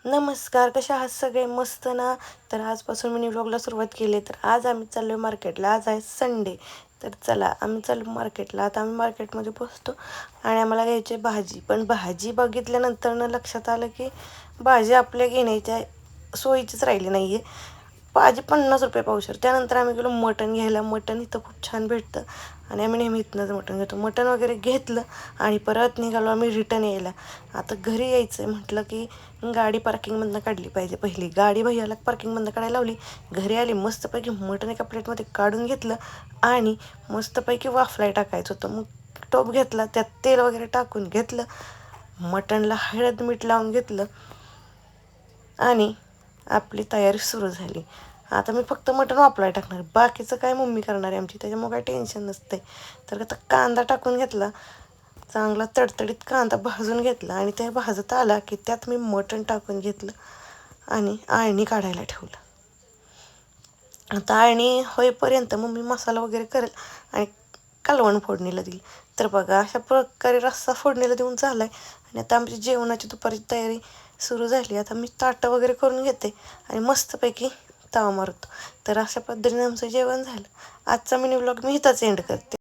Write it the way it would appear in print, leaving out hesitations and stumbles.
नमस्कार, कशा आहात सगळे? मस्त ना? तर आजपासून मिनी व्लॉगला सुरुवात केली. तर आज आम्ही चाललो आहे मार्केटला. आज आहे संडे. तर चला आम्ही चाललो मार्केटला. आता आम्ही मार्केटमध्ये पोचतो आणि आम्हाला घ्यायची भाजी. पण भाजी बघितल्यानंतर लक्षात आलं की भाजी आपल्या घेण्याच्या सोयीचीच राहिली नाही आहे. भाजी 50 रुपये पावशेर. त्यानंतर आम्ही गेलो मटण घ्यायला. मटण इथं खूप छान भेटतं आणि आम्ही नेहमी इथनंच मटण घेतो. मटण वगैरे घेतलं आणि परत निघालो आम्ही रिटर्न यायला. आता घरी यायचं आहे म्हटलं की गाडी पार्किंगमधनं काढली पाहिजे. पहिली गाडी भैयाला पार्किंगमधनं काढायला लावली. घरी आली, मस्तपैकी मटण एका प्लेटमध्ये काढून घेतलं आणि मस्तपैकी वाफलाय टाकायचं होतं. मग टोप घेतला, त्यात तेल वगैरे टाकून घेतलं, मटणला हळद मीठ लावून घेतलं आणि आपली तयारी सुरू झाली. आता मी फक्त मटण वाफलाय टाकणार, बाकीचं काय मम्मी करणार आहे आमची, त्याच्यामुळे काय टेन्शन नसतंय. तर आता कांदा टाकून घेतला, चांगला तडतडीत कांदा भाजून घेतला आणि ते भाजत आला की त्यात मी मटण टाकून घेतलं आणि आळणी काढायला ठेवलं. आता आळणी होईपर्यंत मम्मी मसाला वगैरे करेल आणि कालवण फोडणीला दिली. तर बघा अशा प्रकारे रस्सा फोडणीला देऊन झाला आहे आणि आता आमची जेवणाची दुपारची तयारी सुरू झाली. आता मी ताटं वगैरे करून घेते आणि मस्तपैकी ताव मारतो. तर अशा पद्धतीने आमचं जेवण झालं. आजचा मिनी व्लॉग मी इथंच एंड करते.